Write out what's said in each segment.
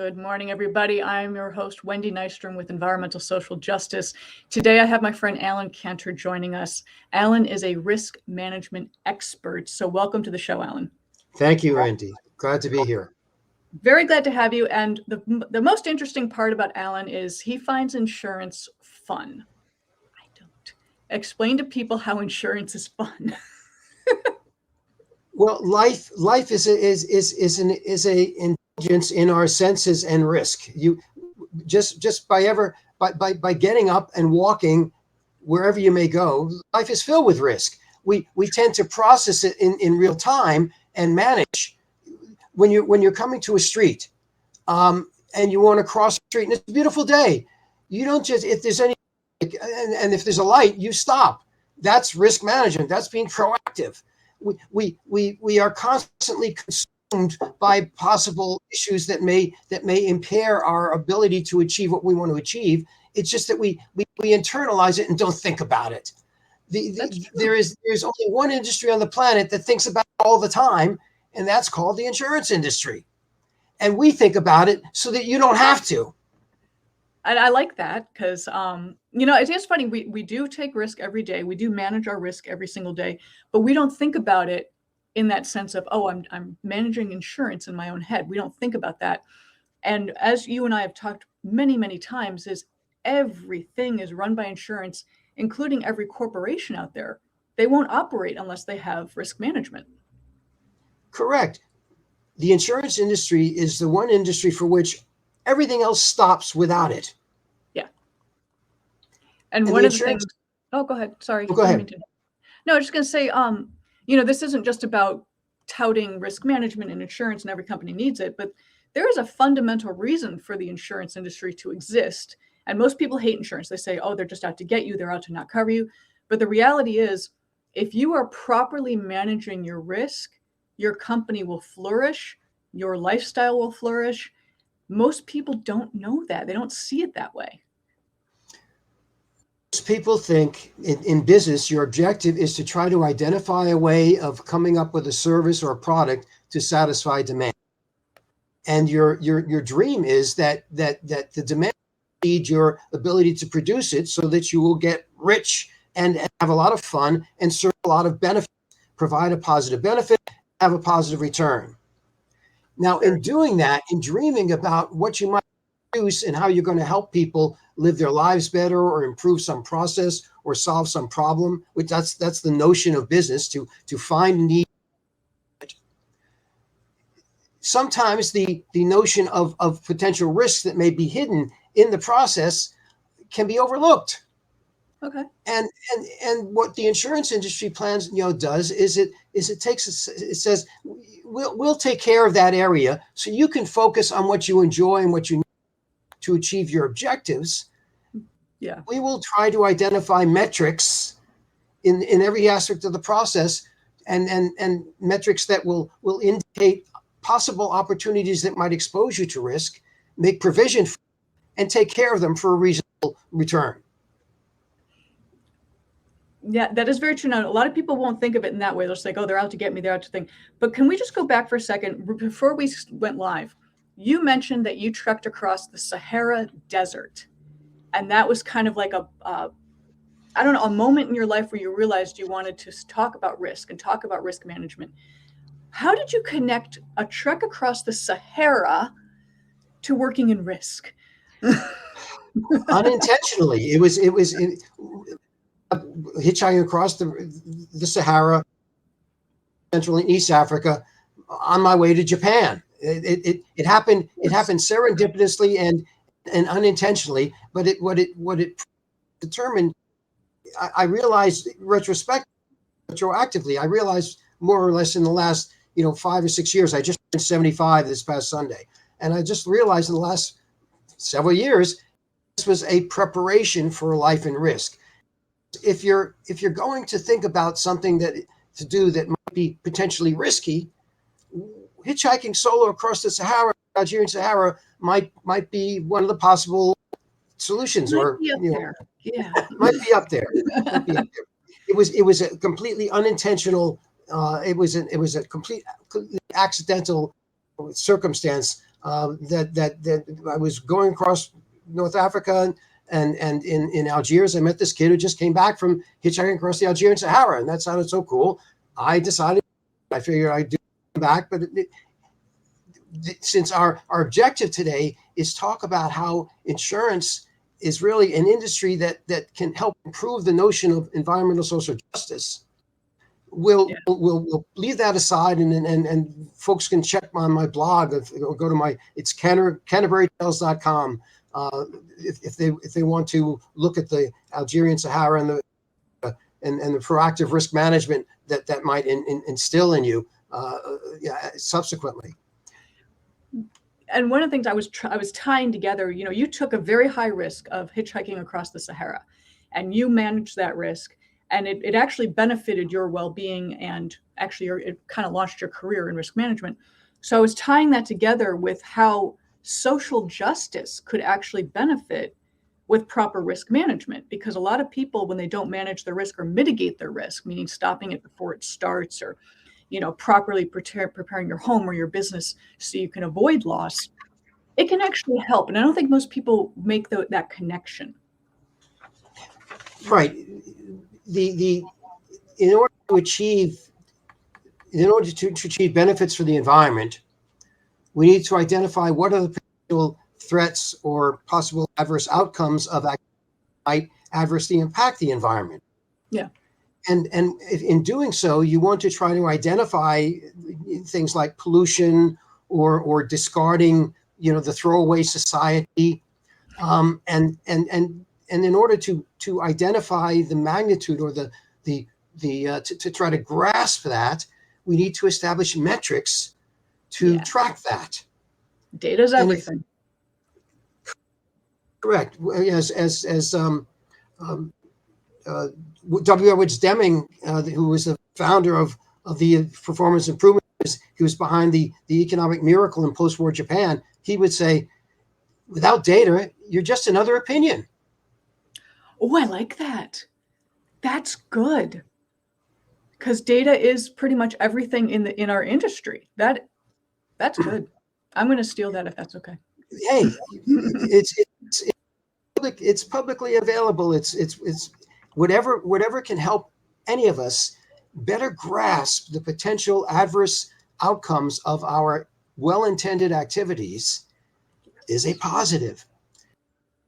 Good morning, everybody. I'm your host, Wendy Nystrom with Environmental Social Justice. Today, I have my friend Alan Cantor joining us. Alan is a risk management expert. So welcome to the show, Alan. Thank you, Wendy. Glad to be here. Very glad to have you. And the most interesting part about Alan is he finds insurance fun. I don't. Explain to people how insurance is fun. Well, life is an indulgence in our senses and risk. You just by getting up and walking wherever you may go, life is filled with risk. We tend to process it in real time and manage. When you're coming to a street, and you want to cross the street, and it's a beautiful day, you don't just, if there's any and if there's a light, you stop. That's risk management. That's being proactive. We are constantly consumed by possible issues that may impair our ability to achieve what we want to achieve. It's just that we internalize it and don't think about it. There's only one industry on the planet that thinks about it all the time, and that's called the insurance industry. And we think about it so that you don't have to. And I like that because, it's funny. We do take risk every day. We do manage our risk every single day, but we don't think about it in that sense of, oh, I'm managing insurance in my own head. We don't think about that. And as you and I have talked many, many times, is everything is run by insurance, including every corporation out there. They won't operate unless they have risk management. Correct. The insurance industry is the one industry for which everything else stops without it. Yeah. And one of the things, oh, go ahead. Sorry. Go ahead. No, I was just going to say, this isn't just about touting risk management and insurance and every company needs it, but there is a fundamental reason for the insurance industry to exist. And most people hate insurance. They say, oh, they're just out to get you. They're out to not cover you. But the reality is, if you are properly managing your risk, your company will flourish, your lifestyle will flourish. Most people don't know that. They don't see it that way. Most people think in business, your objective is to try to identify a way of coming up with a service or a product to satisfy demand. And your dream is that the demand needs your ability to produce it so that you will get rich and have a lot of fun and serve a lot of benefit, provide a positive benefit, have a positive return. Now, in doing that, in dreaming about what you might produce and how you're going to help people live their lives better or improve some process or solve some problem, which that's the notion of business, to find need. Sometimes the notion of potential risks that may be hidden in the process can be overlooked. Okay. And what the insurance industry plans does is it says we'll take care of that area so you can focus on what you enjoy and what you need to achieve your objectives. Yeah. We will try to identify metrics in every aspect of the process and metrics that will indicate possible opportunities that might expose you to risk, make provision for, and take care of them for a reasonable return. Yeah, that is very true. Now, a lot of people won't think of it in that way. They'll just like, oh, they're out to get me, they're out to think. But can we just go back for a second? Before we went live, you mentioned that you trekked across the Sahara Desert. And that was kind of like a moment in your life where you realized you wanted to talk about risk and talk about risk management. How did you connect a trek across the Sahara to working in risk? Unintentionally. It was hitchhiking across the Sahara, Central and East Africa, on my way to Japan. It happened serendipitously and unintentionally, but what it determined, I realized retroactively, I realized more or less in the last 5 or 6 years. I just turned 75 this past Sunday, and I just realized in the last several years this was a preparation for life and risk. If you're going to think about something that might be potentially risky, hitchhiking solo across the Sahara, Algerian Sahara, might be one of the possible solutions. Might be up there. It was a completely unintentional. It was a completely accidental circumstance that I was going across North Africa, and in Algiers, I met this kid who just came back from hitchhiking across the Algerian Sahara, and that sounded so cool. I figured I'd do come back, but since our objective today is talk about how insurance is really an industry that can help improve the notion of environmental social justice, we'll leave that aside, and folks can check on my blog, or go to it's canterburytales.com if they want to look at the Algerian Sahara and the proactive risk management that might instill in you subsequently. And one of the things I was tying together, you took a very high risk of hitchhiking across the Sahara, and you managed that risk, and it actually benefited your well-being, and actually it kind of launched your career in risk management. So I was tying that together with how social justice could actually benefit with proper risk management, because a lot of people, when they don't manage their risk or mitigate their risk, meaning stopping it before it starts, or properly preparing your home or your business so you can avoid loss, it can actually help. And I don't think most people make that connection. Right. In order to achieve benefits for the environment, we need to identify what are the potential threats or possible adverse outcomes of activity that might adversely impact the environment. Yeah. And in doing so, you want to try to identify things like pollution or discarding, the throwaway society, and in order to identify the magnitude or to try to grasp that, we need to establish metrics to track that. Data's everything. Correct. As 𝐈𝐧𝐬𝐻, who was the founder of the performance improvement, he was behind the economic miracle in post-war Japan. He would say, without data, you're just another opinion. Oh, I like that. That's good. Because data is pretty much everything in our industry. That's good. I'm going to steal that if that's okay. Hey, it's publicly available. It's whatever can help any of us better grasp the potential adverse outcomes of our well-intended activities is a positive.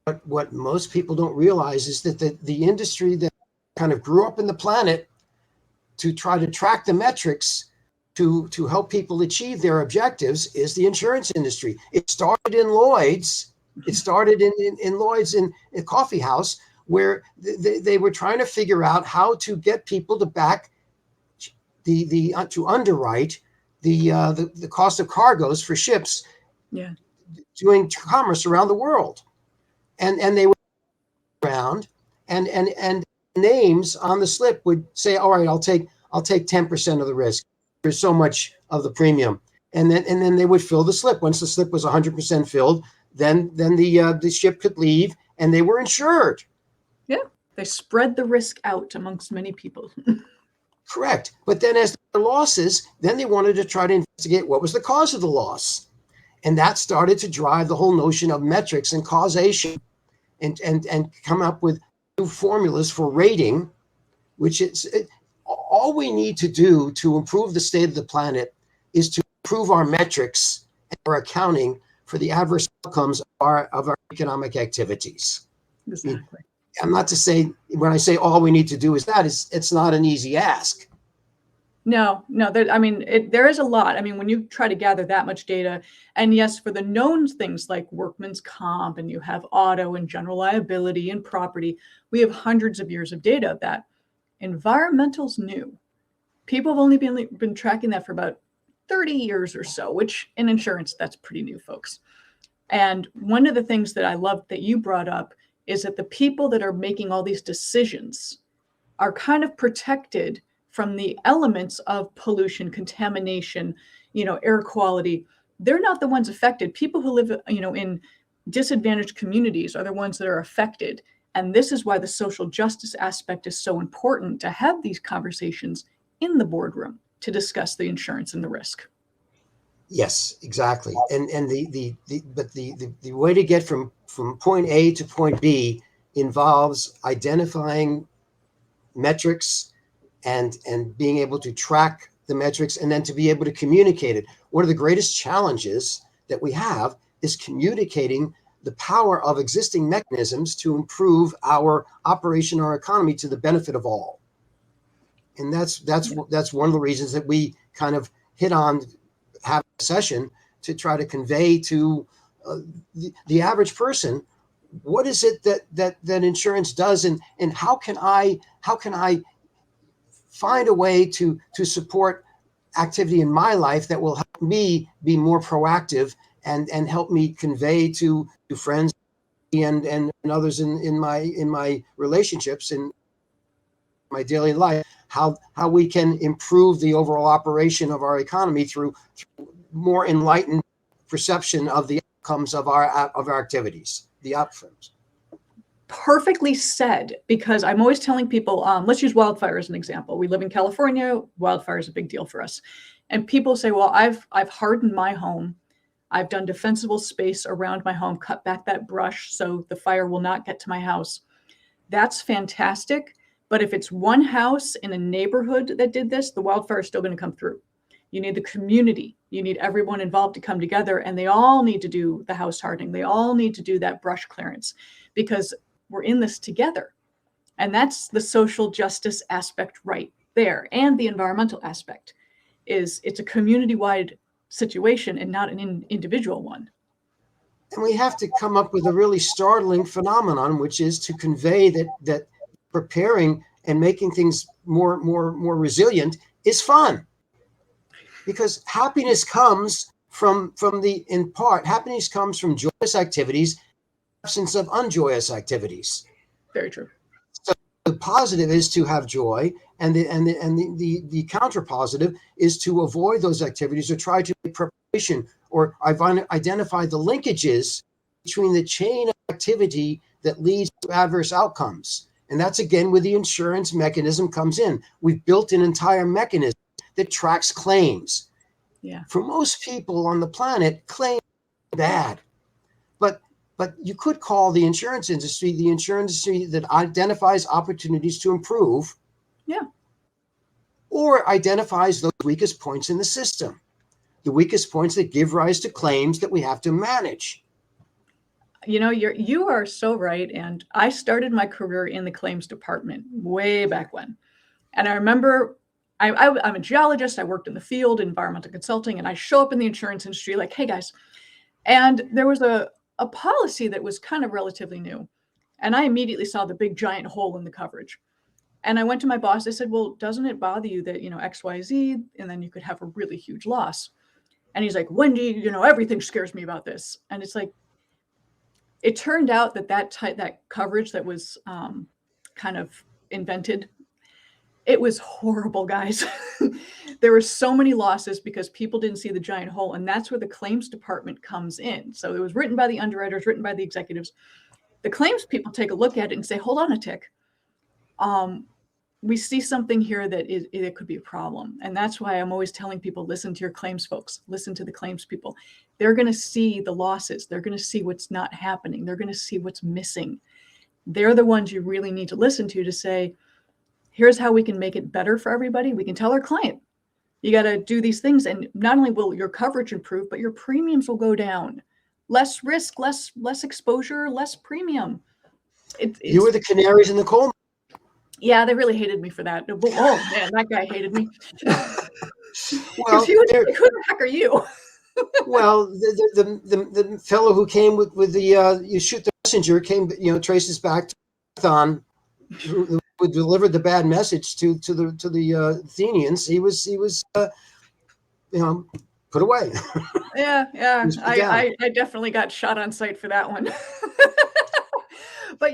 But what most people don't realize is that the industry that kind of grew up in the planet to try to track the metrics to help people achieve their objectives is the insurance industry. It started in Lloyd's. It started in Lloyd's in a coffee house, where they were trying to figure out how to get people to back to underwrite the cost of cargoes for ships doing commerce around the world, and they were around and names on the slip would say, all right, I'll take 10% of the risk. There's so much of the premium, and then they would fill the slip. Once the slip was 100% filled, then the ship could leave, and they were insured. Yeah, they spread the risk out amongst many people. Correct. But then as there were losses, then they wanted to try to investigate what was the cause of the loss. And that started to drive the whole notion of metrics and causation, and come up with new formulas for rating, which all we need to do to improve the state of the planet is to improve our metrics and our accounting for the adverse outcomes of our economic activities. Exactly. I'm not to say, when I say all we need to do is that, it's not an easy ask. No, there is a lot. I mean, when you try to gather that much data, and yes, for the known things like workman's comp, and you have auto and general liability and property, we have hundreds of years of data of that. Environmental's new. People have only been tracking that for about 30 years or so, which in insurance, that's pretty new, folks. And one of the things that I love that you brought up is that the people that are making all these decisions are kind of protected from the elements of pollution, contamination, air quality. They're not the ones affected. People who live, in disadvantaged communities are the ones that are affected. And this is why the social justice aspect is so important, to have these conversations in the boardroom to discuss the insurance and the risk. Yes, exactly. And the way to get from point A to point B involves identifying metrics and being able to track the metrics and then to be able to communicate it. One of the greatest challenges that we have is communicating the power of existing mechanisms to improve our operation, our economy to the benefit of all. And that's one of the reasons that we kind of hit on have a session to try to convey to the average person, what is it that insurance does, and how can I find a way to support activity in my life that will help me be more proactive and help me convey to friends and others in my relationships in my daily life how we can improve the overall operation of our economy through more enlightened perception of the outcomes of our activities, the outcomes. Perfectly said, because I'm always telling people, let's use wildfire as an example. We live in California. Wildfire is a big deal for us. And people say, well, I've hardened my home. I've done defensible space around my home, cut back that brush so the fire will not get to my house. That's fantastic. But if it's one house in a neighborhood that did this, the wildfire is still going to come through. You need the community. You need everyone involved to come together, and they all need to do the house hardening. They all need to do that brush clearance, because we're in this together. And that's the social justice aspect right there. And the environmental aspect is it's a community-wide situation and not an individual one. And we have to come up with a really startling phenomenon, which is to convey that preparing and making things more resilient is fun. Because happiness comes happiness comes from joyous activities, absence of unjoyous activities. Very true. So the positive is to have joy, and the counter positive is to avoid those activities or try to make preparation or identify the linkages between the chain of activity that leads to adverse outcomes. And that's again where the insurance mechanism comes in. We've built an entire mechanism that tracks claims. Yeah. For most people on the planet, claims are bad. But you could call the insurance industry that identifies opportunities to improve. Yeah. Or identifies those weakest points in the system, the weakest points that give rise to claims that we have to manage. You know, you are so right. And I started my career in the claims department way back when. And I remember I'm a geologist. I worked in the field, environmental consulting, and I show up in the insurance industry like, hey, guys. And there was a policy that was kind of relatively new. And I immediately saw the big giant hole in the coverage. And I went to my boss. I said, well, doesn't it bother you that, X, Y, Z, and then you could have a really huge loss? And he's like, Wendy, everything scares me about this. And it's like, it turned out that coverage that was kind of invented, it was horrible, guys. There were so many losses because people didn't see the giant hole. And that's where the claims department comes in. So it was written by the underwriters, written by the executives. The claims people take a look at it and say, hold on a tick. We see something here that it could be a problem. And that's why I'm always telling people, listen to your claims folks, listen to the claims people. They're going to see the losses. They're going to see what's not happening. They're going to see what's missing. They're the ones you really need to listen to say, here's how we can make it better for everybody. We can tell our client, you got to do these things. And not only will your coverage improve, but your premiums will go down. Less risk, less exposure, less premium. You were the canaries in the coal mine. Yeah, they really hated me for that. Oh man, that guy hated me. Well, he was like, who the heck are you? Well, the fellow who came with the you shoot the messenger came, traces back to Marathon, who delivered the bad message to the Athenians. He was put away. Yeah. I definitely got shot on sight for that one. But,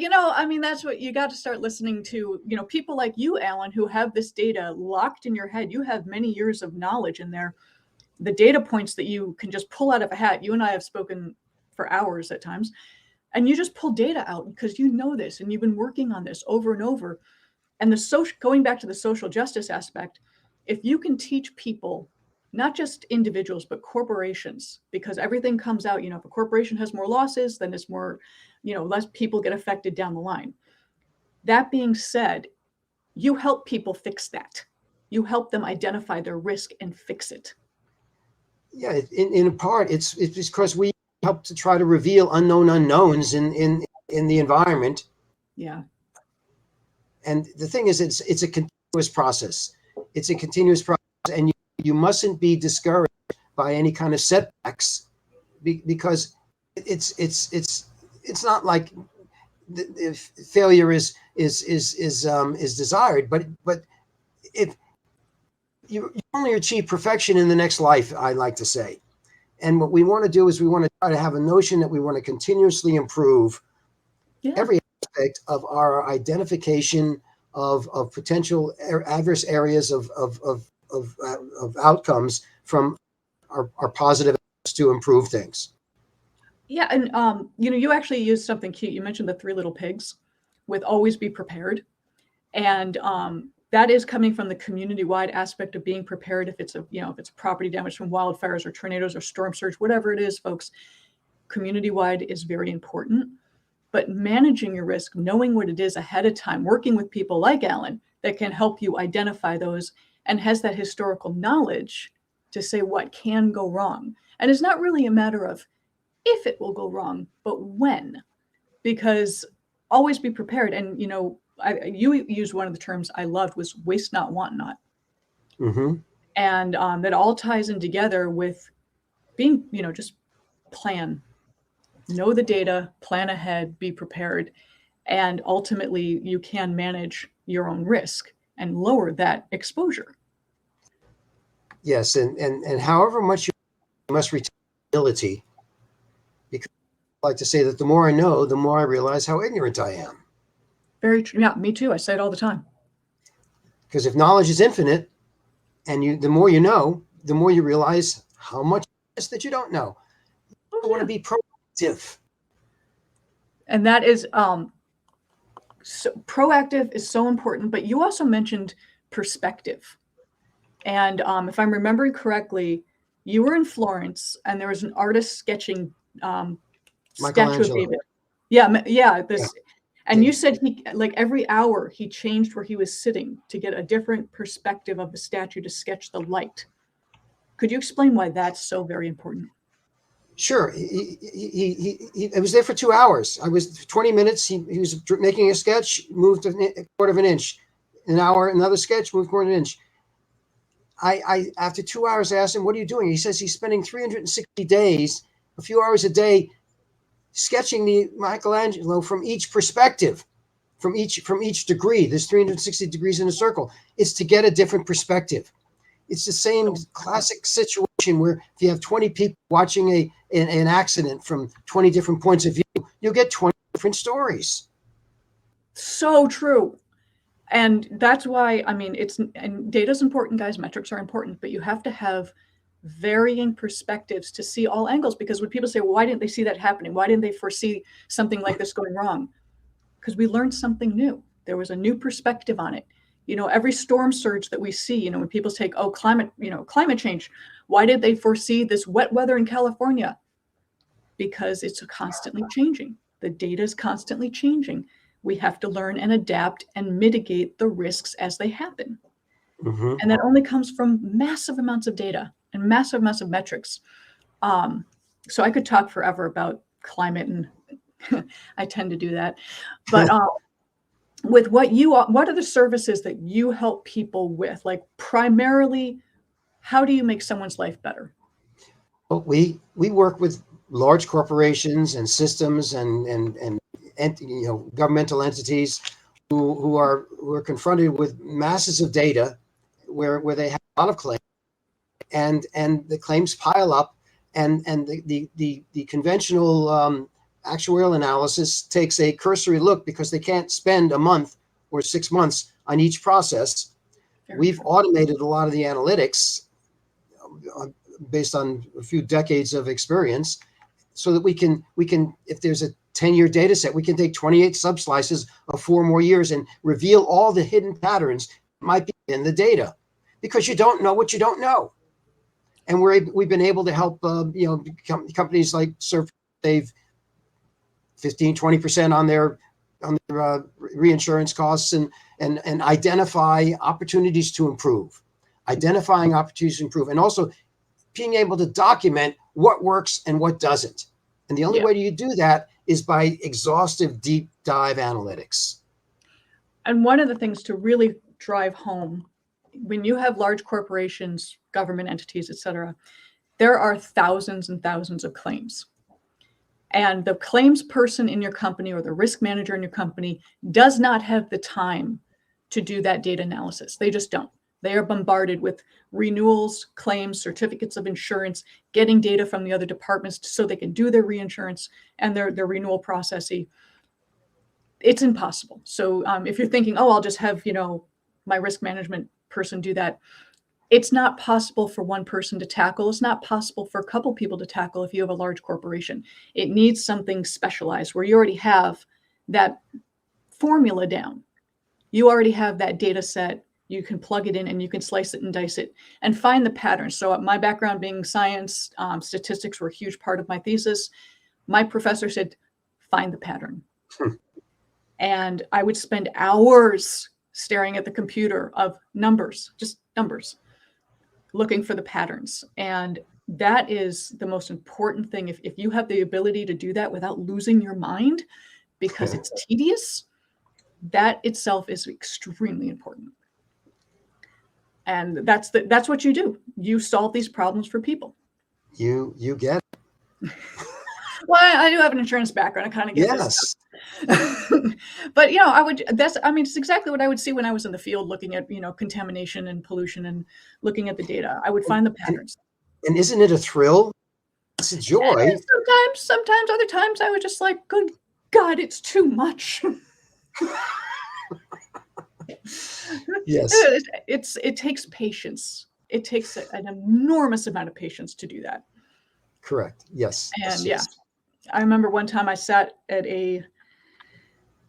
that's what you got to start listening to, people like you, Alan, who have this data locked in your head. You have many years of knowledge in there. The data points that you can just pull out of a hat. You and I have spoken for hours at times, and you just pull data out because you know this and you've been working on this over and over. And going back to the social justice aspect, if you can teach people not just individuals, but corporations, because everything comes out, if a corporation has more losses, then it's more, less people get affected down the line. That being said, you help people fix that. You help them identify their risk and fix it. Yeah, in part, it's because we help to try to reveal unknown unknowns in the environment. Yeah. And the thing is, it's a continuous process. It's a continuous process, and you mustn't be discouraged by any kind of setbacks, because it's not like if failure is desired, but if you only achieve perfection in the next life, I like to say. And what we want to do is we want to try to have a notion that we want to continuously improve every aspect of our identification of potential adverse areas of outcomes from our positive to improve things. Yeah, and you actually used something cute. You mentioned the 3 little pigs with always be prepared. And that is coming from the community-wide aspect of being prepared if it's property damage from wildfires or tornadoes or storm surge, whatever it is, folks. Community-wide is very important. But managing your risk, knowing what it is ahead of time, working with people like Alan that can help you identify those and has that historical knowledge to say what can go wrong. And it's not really a matter of if it will go wrong, but when. Because always be prepared. And, you used one of the terms I loved was waste not, want not. Mm-hmm. And that all ties in together with being, just plan. Know the data, plan ahead, be prepared, and ultimately you can manage your own risk and lower that exposure. Yes, and however much you must retain ability, because I like to say that the more I know, the more I realize how ignorant I am. Very true. Yeah, me too. I say it all the time. Because if knowledge is infinite, and the more you know, the more you realize how much it is that you don't know. You want to be proactive. And that is so proactive is so important, but you also mentioned perspective. And if I'm remembering correctly, you were in Florence and there was an artist sketching statue of David. Yeah. And you said he, like every hour, he changed where he was sitting to get a different perspective of the statue to sketch the light. Could you explain why that's so very important? Sure. He was there for 2 hours. I was 20 minutes. He was making a sketch, moved a quarter of an inch. An hour, another sketch, moved quarter of an inch. I after 2 hours, I asked him, "What are you doing?" He says he's spending 360 days, a few hours a day, sketching the Michelangelo from each perspective, from each degree. There's 360 degrees in a circle. It's to get a different perspective. It's the same classic situation where if you have 20 people watching an accident from 20 different points of view, you'll get 20 different stories. So true. And that's why, and data is important, guys. Metrics are important, but you have to have varying perspectives to see all angles. Because when people say, well, why didn't they see that happening? Why didn't they foresee something like this going wrong? Because we learned something new. There was a new perspective on it. Every storm surge that we see, when people take, climate change, why did they foresee this wet weather in California? Because it's constantly changing. The data is constantly changing. We have to learn and adapt and mitigate the risks as they happen. Mm-hmm. And that only comes from massive amounts of data and massive amounts of metrics. So I could talk forever about climate, and I tend to do that. But with what are the services that you help people with? Like primarily, how do you make someone's life better? Well, we work with large corporations and systems and governmental entities who are confronted with masses of data where they have a lot of claims and the claims pile up and the conventional actuarial analysis takes a cursory look because they can't spend a month or 6 months on each process. We've automated a lot of the analytics based on a few decades of experience, so that we can, if there's a 10-year data set, we can take 28 subslices of 4 more years and reveal all the hidden patterns that might be in the data, because you don't know what you don't know. and we've been able to help companies like save 15-20% on their reinsurance costs, and identify opportunities to improve, and also being able to document what works and what doesn't. And the only way you do that is by exhaustive deep dive analytics. And one of the things to really drive home, when you have large corporations, government entities, et cetera, there are thousands and thousands of claims. And the claims person in your company or the risk manager in your company does not have the time to do that data analysis. They just don't. They are bombarded with renewals, claims, certificates of insurance, getting data from the other departments so they can do their reinsurance and their renewal processing. It's impossible. So if you're thinking, oh, I'll just have, my risk management person do that, it's not possible for one person to tackle. It's not possible for a couple people to tackle if you have a large corporation. It needs something specialized where you already have that formula down. You already have that data set. You can plug it in and you can slice it and dice it and find the patterns. So my background being science, statistics were a huge part of my thesis. My professor said, find the pattern. And I would spend hours staring at the computer of numbers, just numbers, looking for the patterns. And that is the most important thing. If you have the ability to do that without losing your mind because it's tedious, that itself is extremely important. And that's what you do. You solve these problems for people. You get it. Well, I do have an insurance background. I kind of get this. But it's exactly what I would see when I was in the field looking at, contamination and pollution and looking at the data. I would find the patterns. And isn't it a thrill? It's a joy. Sometimes, other times I was just like, good God, it's too much. Yes. It takes patience. It takes an enormous amount of patience to do that. Correct. Yes. And yes. I remember one time I sat at I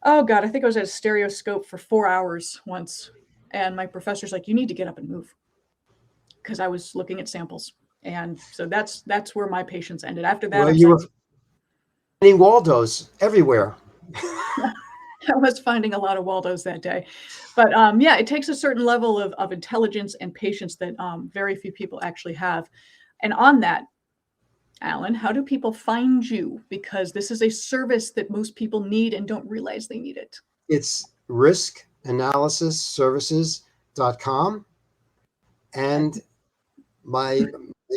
think I was at a stereoscope for 4 hours once. And my professor's like, you need to get up and move. Because I was looking at samples. And so that's where my patience ended. After that, well, you were finding Waldos everywhere. I was finding a lot of Waldos that day. But it takes a certain level of intelligence and patience that very few people actually have. And on that, Alan, how do people find you? Because this is a service that most people need and don't realize they need it. It's riskanalysisservices.com. And they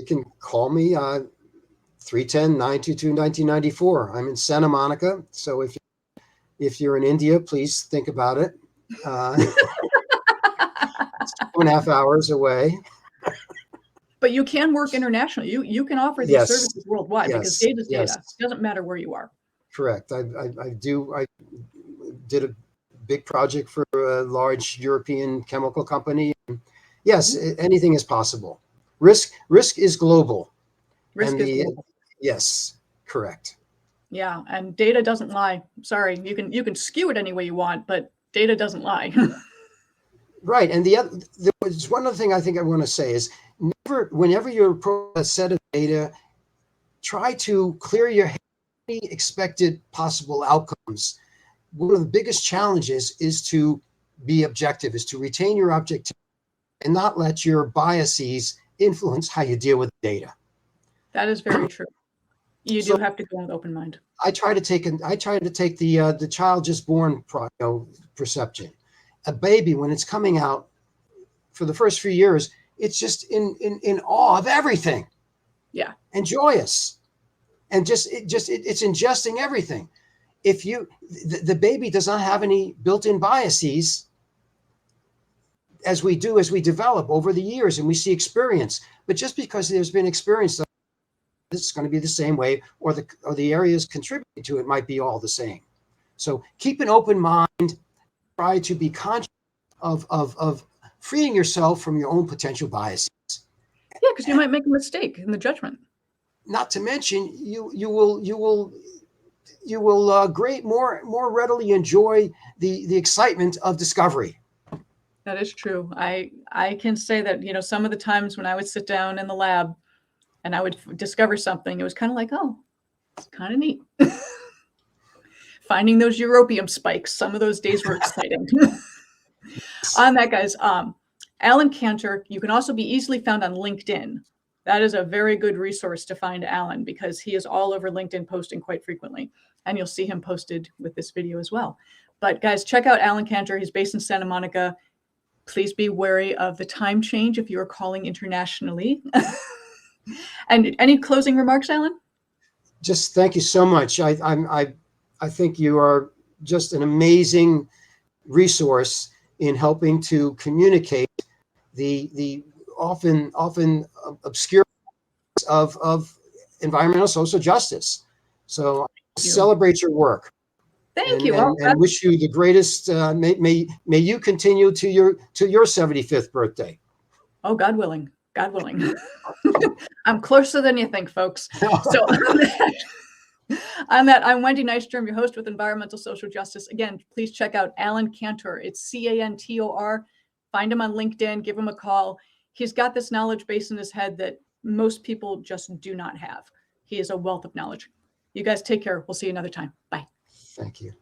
can call me 310-922-1994. I'm in Santa Monica. So if you're in India, please think about it. It's 2.5 hours away. But you can work internationally. You can offer these services worldwide because data is data. It doesn't matter where you are. Correct. I did a big project for a large European chemical company. Yes, anything is possible. Risk is global. Risk is global. Yes, correct. Yeah, and data doesn't lie. Sorry, you can skew it any way you want, but data doesn't lie. Right, and there's one other thing I think I want to say is whenever you approach a set of data, try to clear your head of any expected possible outcomes. One of the biggest challenges is to be objective, is to retain your objectivity and not let your biases influence how you deal with data. That is very true. You do have to go with open mind. I try to take the child just born perception. A baby, when it's coming out for the first few years, it's just in awe of everything. Yeah. And joyous. And it's ingesting everything. If the baby does not have any built-in biases, as we develop over the years and we see experience, but just because there's been experience, it's going to be the same way, or the areas contributing to it might be all the same. So keep an open mind. Try to be conscious of freeing yourself from your own potential biases. Yeah, because you might make a mistake in the judgment. Not to mention, you will more readily enjoy the excitement of discovery. That is true. I can say that some of the times when I would sit down in the lab and I would discover something. It was kind of like, oh, it's kind of neat. Finding those europium spikes. Some of those days were exciting. On that, guys, Alan Cantor, you can also be easily found on LinkedIn. That is a very good resource to find Alan, because he is all over LinkedIn posting quite frequently. And you'll see him posted with this video as well. But guys, check out Alan Cantor. He's based in Santa Monica. Please be wary of the time change if you are calling internationally. And any closing remarks, Alan? Just thank you so much. I think you are just an amazing resource in helping to communicate the often obscure of environmental social justice. So celebrate your work. Thank you. And wish you the greatest. May you continue to your 75th birthday. Oh, God willing. God willing. I'm closer than you think, folks. So on that, I'm Wendy Nystrom, your host with Environmental Social Justice. Again, please check out Alan Cantor. It's Cantor. Find him on LinkedIn. Give him a call. He's got this knowledge base in his head that most people just do not have. He is a wealth of knowledge. You guys take care. We'll see you another time. Bye. Thank you.